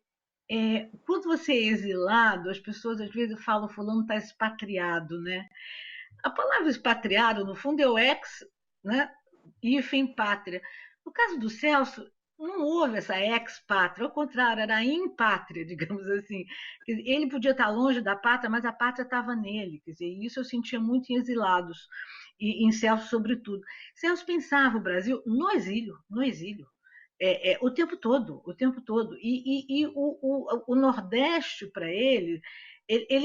quando você é exilado, as pessoas às vezes falam fulano está expatriado, né? A palavra expatriado, no fundo, é o ex, né? Hífen pátria. No caso do Celso, não houve essa ex-pátria, ao contrário, era a impátria, digamos assim. Ele podia estar longe da pátria, mas a pátria estava nele. Quer dizer, isso eu sentia muito em Exilados, e em Celso, sobretudo. Celso pensava o Brasil no exílio, no exílio. O tempo todo, o tempo todo. E o Nordeste, para ele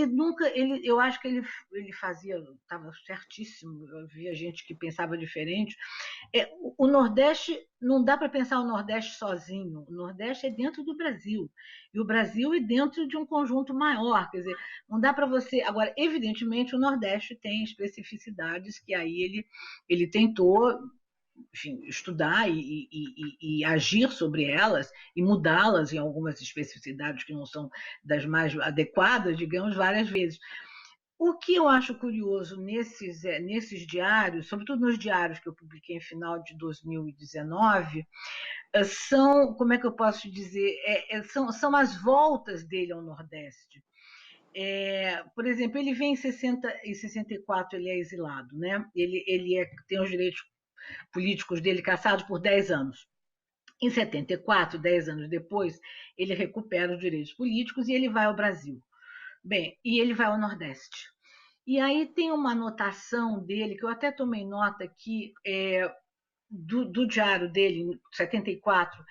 nunca, eu acho que ele fazia, estava certíssimo, eu via gente que pensava diferente. O Nordeste, não dá para pensar o Nordeste sozinho, o Nordeste é dentro do Brasil, e o Brasil é dentro de um conjunto maior, quer dizer, não dá para você... Agora, evidentemente, o Nordeste tem especificidades que aí ele tentou, enfim, estudar e agir sobre elas e mudá-las em algumas especificidades que não são das mais adequadas, digamos, várias vezes. O que eu acho curioso nesses diários, sobretudo nos diários que eu publiquei em final de 2019, são, como é que eu posso dizer, são as voltas dele ao Nordeste. Por exemplo, ele vem em 64, ele é exilado, né? Ele tem os direitos políticos dele cassados por 10 anos. Em 74, 10 anos depois, ele recupera os direitos políticos e ele vai ao Brasil. Bem, e ele vai ao Nordeste. E aí tem uma anotação dele, que eu até tomei nota aqui, do diário dele, em 74,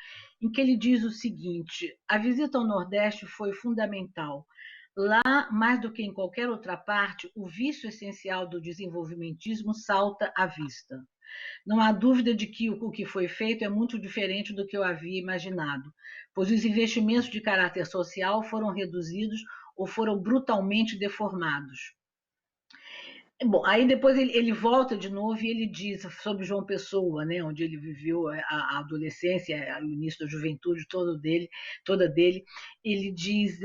em que ele diz o seguinte: a visita ao Nordeste foi fundamental. Lá, mais do que em qualquer outra parte, o vício essencial do desenvolvimentismo salta à vista. Não há dúvida de que o que foi feito é muito diferente do que eu havia imaginado, pois os investimentos de caráter social foram reduzidos ou foram brutalmente deformados. Bom, aí depois ele volta de novo e ele diz sobre João Pessoa, né, onde ele viveu a adolescência, o início da juventude toda dele. Ele diz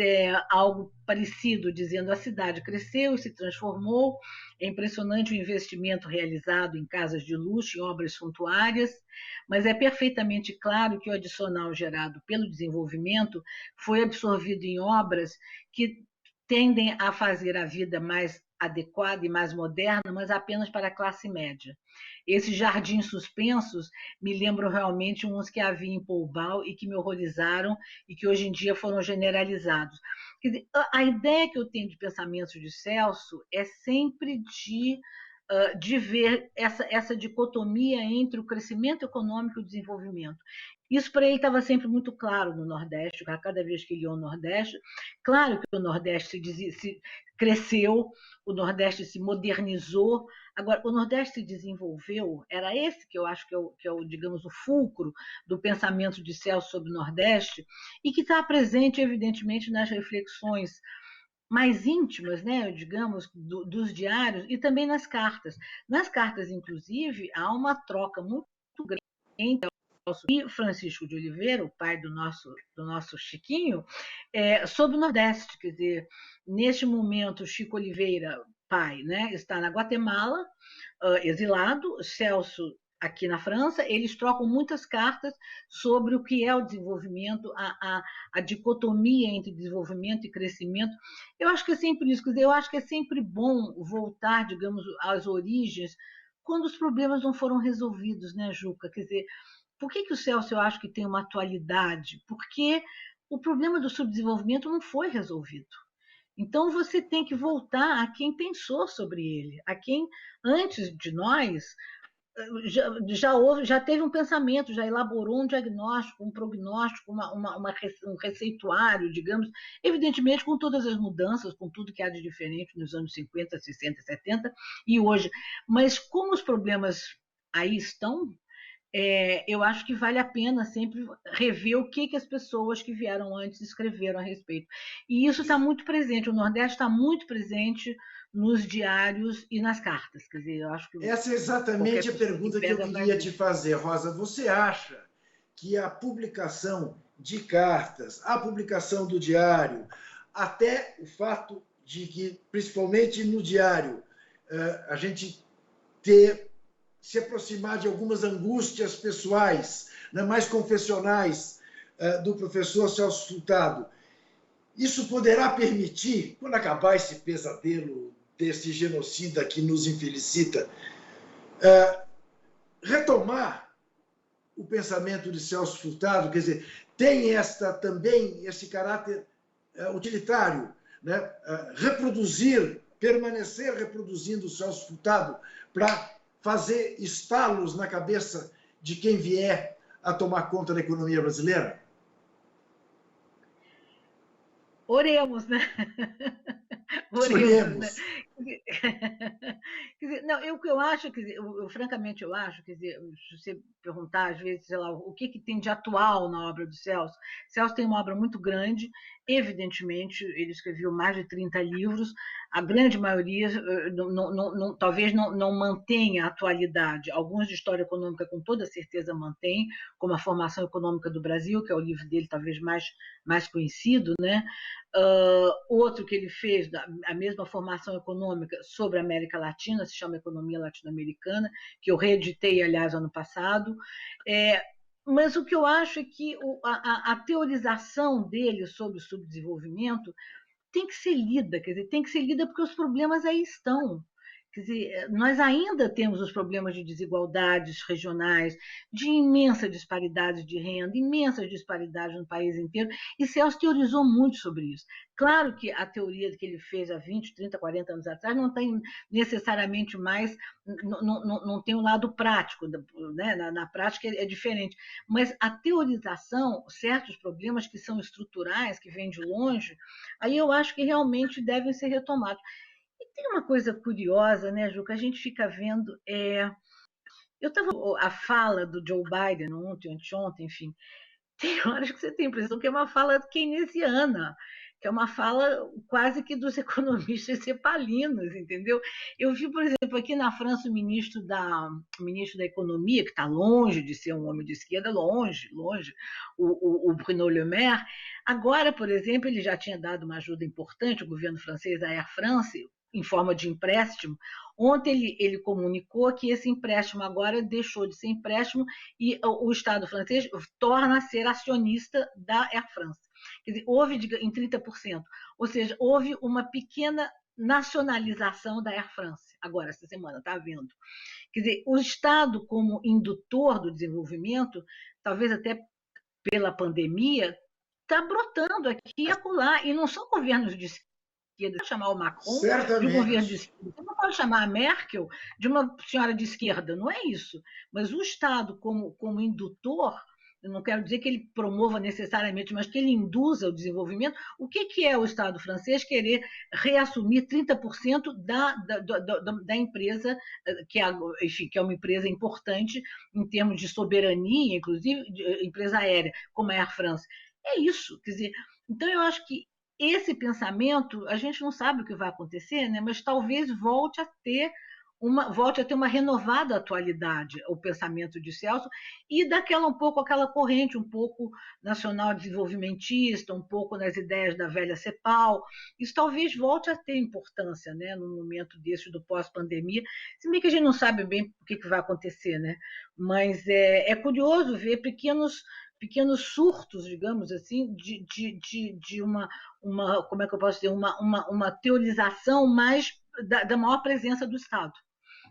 algo parecido, dizendo: a cidade cresceu e se transformou, é impressionante o investimento realizado em casas de luxo, em obras suntuárias, mas é perfeitamente claro que o adicional gerado pelo desenvolvimento foi absorvido em obras que tendem a fazer a vida mais adequada e mais moderna, mas apenas para a classe média. Esses jardins suspensos me lembram realmente uns que havia em Poubal e que me horrorizaram e que hoje em dia foram generalizados. Quer dizer, a ideia que eu tenho de pensamentos de Celso é sempre de ver essa dicotomia entre o crescimento econômico e o desenvolvimento. Isso para ele estava sempre muito claro no Nordeste, cada vez que ele ia ao Nordeste. Claro que o Nordeste se cresceu, o Nordeste se modernizou. Agora, o Nordeste se desenvolveu, era esse que eu acho que é o, digamos, o fulcro do pensamento de Celso sobre o Nordeste, e que está presente, evidentemente, nas reflexões mais íntimas, né, digamos, dos diários e também nas cartas. Nas cartas, inclusive, há uma troca muito grande entre e Francisco de Oliveira, o pai do nosso Chiquinho, sobre o Nordeste. Quer dizer, neste momento, Chico Oliveira, pai, né, está na Guatemala, exilado, Celso aqui na França. Eles trocam muitas cartas sobre o que é o desenvolvimento, a dicotomia entre desenvolvimento e crescimento. Eu acho que é sempre isso, quer dizer, eu acho que é sempre bom voltar, digamos, às origens, quando os problemas não foram resolvidos, né, Juca? Quer dizer, por que o Celso, eu acho que tem uma atualidade? Porque o problema do subdesenvolvimento não foi resolvido. Então, você tem que voltar a quem pensou sobre ele, a quem, antes de nós, já teve um pensamento, já elaborou um diagnóstico, um prognóstico, um receituário, digamos, evidentemente com todas as mudanças, com tudo que há de diferente nos anos 50, 60, 70 e hoje. Mas como os problemas aí estão, eu acho que vale a pena sempre rever o que as pessoas que vieram antes escreveram a respeito. E isso está muito presente, o Nordeste está muito presente nos diários e nas cartas. Quer dizer, eu acho que
essa é exatamente a pergunta que eu queria te fazer, Rosa. Você acha que a publicação de cartas, a publicação do diário, até o fato de que, principalmente no diário, a gente se aproximar de algumas angústias pessoais, mais confessionais, do professor Celso Furtado, isso poderá permitir, quando acabar esse pesadelo desse genocida que nos infelicita, retomar o pensamento de Celso Furtado, quer dizer, tem também esse caráter utilitário, né? Permanecer reproduzindo o Celso Furtado para fazer estalos na cabeça de quem vier a tomar conta da economia brasileira?
Oremos, né? Oremos, né? Quer dizer, não, eu acho, quer dizer, francamente eu acho, quer dizer, se você perguntar às vezes, sei lá, o que tem de atual na obra do Celso. Celso tem uma obra muito grande, evidentemente, ele escreveu mais de 30 livros, a grande maioria talvez não mantenha a atualidade. Alguns de história econômica com toda certeza mantém, como a Formação Econômica do Brasil, que é o livro dele talvez mais conhecido, né? Outro que ele fez, a mesma formação econômica sobre a América Latina, se chama Economia Latino-Americana, que eu reeditei, aliás, ano passado. Mas o que eu acho é que a teorização dele sobre o subdesenvolvimento tem que ser lida, quer dizer, tem que ser lida porque os problemas aí estão. Quer dizer, nós ainda temos os problemas de desigualdades regionais, de imensa disparidade de renda, imensas disparidades no país inteiro, e Celso teorizou muito sobre isso. Claro que a teoria que ele fez há 20, 30, 40 anos atrás não tem necessariamente mais, não tem um lado prático, né? Na prática é diferente, mas a teorização, certos problemas que são estruturais, que vêm de longe, aí eu acho que realmente devem ser retomados. Tem uma coisa curiosa, né, Ju, que a gente fica vendo. Eu estava a fala do Joe Biden ontem, anteontem, enfim. Tem horas que você tem a impressão que é uma fala keynesiana, que é uma fala quase que dos economistas cepalinos, entendeu? Eu vi, por exemplo, aqui na França, o ministro da Economia, que está longe de ser um homem de esquerda, longe, o Bruno Le Maire. Agora, por exemplo, ele já tinha dado uma ajuda importante, o governo francês, a Air France, em forma de empréstimo. Ontem ele comunicou que esse empréstimo agora deixou de ser empréstimo e o Estado francês torna a ser acionista da Air France. Quer dizer, houve em 30%, ou seja, houve uma pequena nacionalização da Air France, agora, essa semana, está havendo. Quer dizer, o Estado como indutor do desenvolvimento, talvez até pela pandemia, está brotando aqui e acolá, e não são governos de esquerda, chamar o Macron de um governo de esquerda. Você não pode chamar a Merkel de uma senhora de esquerda, não é isso. Mas o Estado, como indutor, eu não quero dizer que ele promova necessariamente, mas que ele induza o desenvolvimento. O que é o Estado francês querer reassumir 30% da empresa, que é uma empresa importante em termos de soberania, inclusive empresa aérea, como a Air France? É isso. Quer dizer, então eu acho que esse pensamento, a gente não sabe o que vai acontecer, né? Mas talvez volte a ter uma renovada atualidade, o pensamento de Celso, e aquela corrente um pouco nacional desenvolvimentista, um pouco nas ideias da velha CEPAL. Isso talvez volte a ter importância, né, no momento desse do pós-pandemia, se bem que a gente não sabe bem o que vai acontecer, né? Mas é curioso ver pequenos surtos, digamos assim, de uma como é que eu posso dizer, uma teorização mais da maior presença do Estado.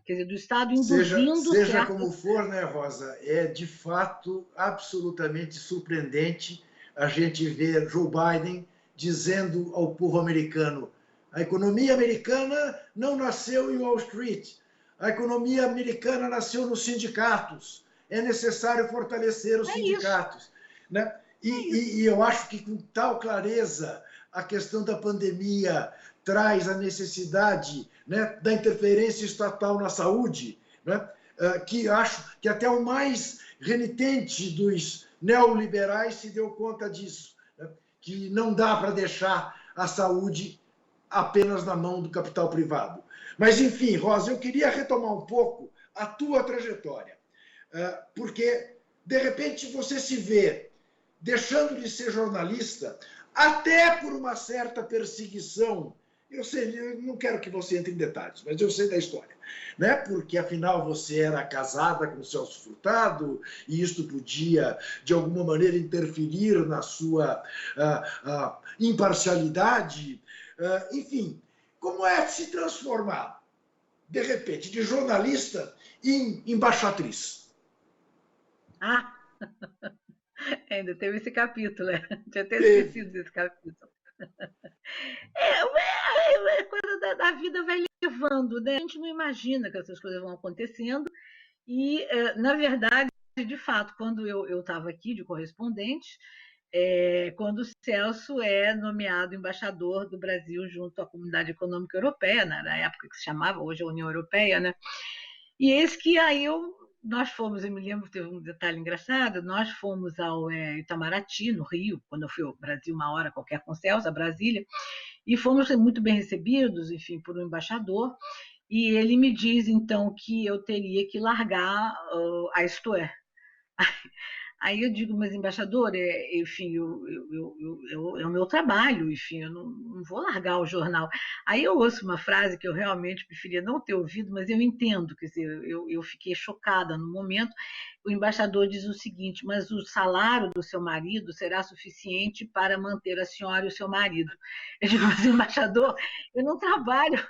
Quer dizer, do Estado induzindo...
Seja como for, né, Rosa, é de fato absolutamente surpreendente a gente ver Joe Biden dizendo ao povo americano: a economia americana não nasceu em Wall Street, a economia americana nasceu nos sindicatos, é necessário fortalecer os sindicatos. Né? E eu acho que com tal clareza a questão da pandemia traz a necessidade, né, da interferência estatal na saúde, né, que acho que até o mais renitente dos neoliberais se deu conta disso, né, que não dá para deixar a saúde apenas na mão do capital privado. Mas, enfim, Rosa, eu queria retomar um pouco a tua trajetória, porque, de repente, você se vê deixando de ser jornalista até por uma certa perseguição. Eu sei, eu não quero que você entre em detalhes, mas eu sei da história, né? Porque, afinal, você era casada com o Celso Furtado e isso podia, de alguma maneira, interferir na sua imparcialidade. Enfim, como é se transformar, de repente, de jornalista em embaixatriz?
Ainda teve esse capítulo, né? Tinha até esquecido desse capítulo. A coisa da vida vai levando, né? A gente não imagina que essas coisas vão acontecendo. E, na verdade, de fato, quando eu estava aqui de correspondente, quando o Celso é nomeado embaixador do Brasil junto à Comunidade Econômica Europeia, na época que se chamava, hoje é a União Europeia, né? E eis que aí nós fomos, eu me lembro, teve um detalhe engraçado, nós fomos ao Itamaraty, no Rio, quando eu fui ao Brasil uma hora qualquer com o Celso, a Brasília, e fomos muito bem recebidos, enfim, por um embaixador, e ele me diz, então, que eu teria que largar a Isto É. Aí eu digo, mas embaixador, enfim, é o meu trabalho, enfim, eu não vou largar o jornal. Aí eu ouço uma frase que eu realmente preferia não ter ouvido, mas eu entendo, quer dizer, eu fiquei chocada no momento. O embaixador diz o seguinte, mas o salário do seu marido será suficiente para manter a senhora e o seu marido. Eu digo, mas embaixador, eu não trabalho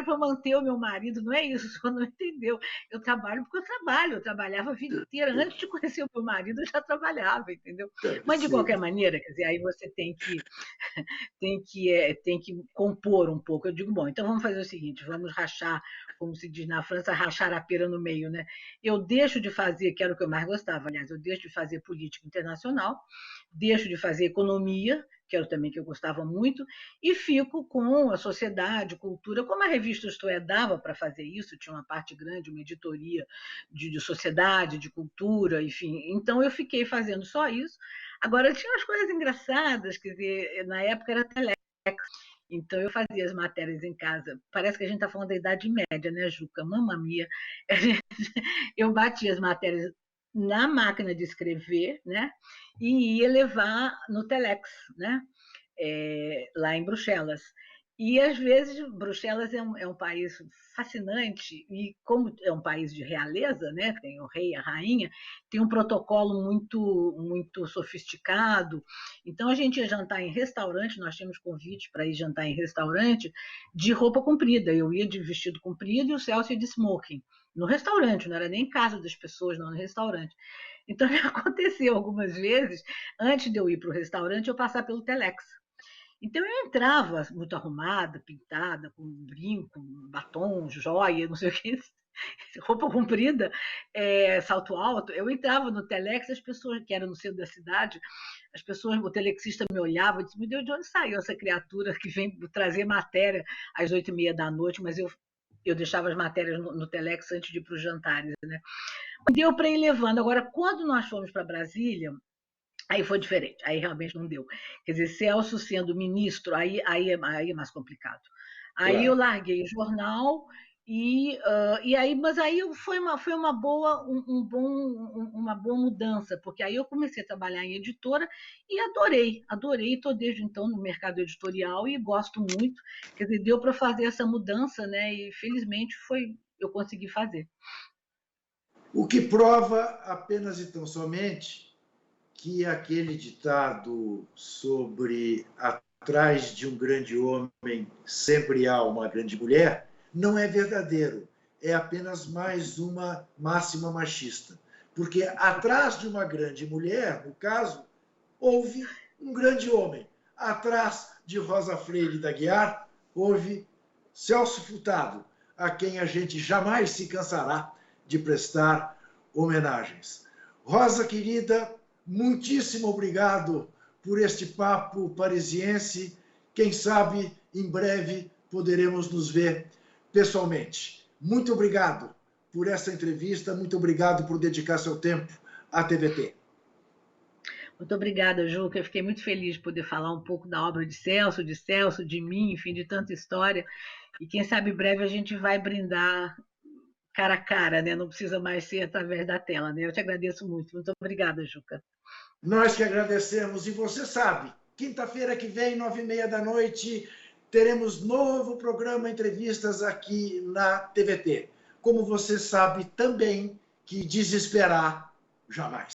para manter o meu marido, não é isso, o senhor não entendeu. Eu trabalho porque eu trabalhava a vida inteira. Antes de conhecer o meu marido, eu já trabalhava, entendeu? Mas, de qualquer maneira, quer dizer, aí você tem que compor um pouco. Eu digo, bom, então vamos fazer o seguinte, vamos rachar, como se diz na França, rachar a pera no meio, né? Eu deixo de fazer, que era o que eu mais gostava, aliás, eu deixo de fazer política internacional, deixo de fazer economia, que era também que eu gostava muito, e fico com a sociedade, cultura, como a revista Isto É dava para fazer isso, tinha uma parte grande, uma editoria de sociedade, de cultura, enfim. Então eu fiquei fazendo só isso. Agora tinha umas coisas engraçadas, quer dizer, na época era telex, então eu fazia as matérias em casa. Parece que a gente está falando da Idade Média, né, Juca? Mamma mia. Eu batia as matérias na máquina de escrever, né? E ia levar no telex, né? Lá em Bruxelas. E, às vezes, Bruxelas é um país fascinante, e como é um país de realeza, né, tem o rei e a rainha, tem um protocolo muito, muito sofisticado. Então, a gente ia jantar em restaurante, nós tínhamos convite para ir jantar em restaurante de roupa comprida. Eu ia de vestido comprido e o Celso ia de smoking. No restaurante, não era nem em casa das pessoas, não, no restaurante. Então, aconteceu algumas vezes, antes de eu ir para o restaurante, eu passar pelo telex. Então eu entrava muito arrumada, pintada, com brinco, batom, joia, não sei o que, roupa comprida, salto alto. Eu entrava no telex, as pessoas que eram no centro da cidade, as pessoas, o telexista me olhava e disse, meu Deus, de onde saiu essa criatura que vem trazer matéria às 8h30 da noite, mas eu deixava as matérias no telex antes de ir para os jantares, né? Deu para ir levando. Agora, quando nós fomos para Brasília, aí foi diferente, aí realmente não deu. Quer dizer, Celso sendo ministro, aí é mais complicado. Aí eu larguei o jornal e aí, mas aí foi uma boa, uma boa mudança, porque aí eu comecei a trabalhar em editora e adorei, estou desde então no mercado editorial e gosto muito. Quer dizer, deu para fazer essa mudança, né? E felizmente eu consegui fazer.
O que prova apenas e tão somente que aquele ditado sobre atrás de um grande homem sempre há uma grande mulher não é verdadeiro, é apenas mais uma máxima machista. Porque atrás de uma grande mulher, no caso, houve um grande homem. Atrás de Rosa Freire da Aguiar, houve Celso Furtado, a quem a gente jamais se cansará de prestar homenagens. Rosa, querida, muitíssimo obrigado por este papo parisiense. Quem sabe, em breve, poderemos nos ver pessoalmente. Muito obrigado por essa entrevista, muito obrigado por dedicar seu tempo à TVT.
Muito obrigada, Juca. Eu fiquei muito feliz de poder falar um pouco da obra de Celso, de mim, enfim, de tanta história. E quem sabe em breve a gente vai brindar cara a cara, né? Não precisa mais ser através da tela, né? Eu te agradeço muito. Muito obrigada, Juca.
Nós que agradecemos. E você sabe, quinta-feira que vem, 9h30 da noite, teremos novo programa Entrevistas aqui na TVT. Como você sabe também que desesperar jamais.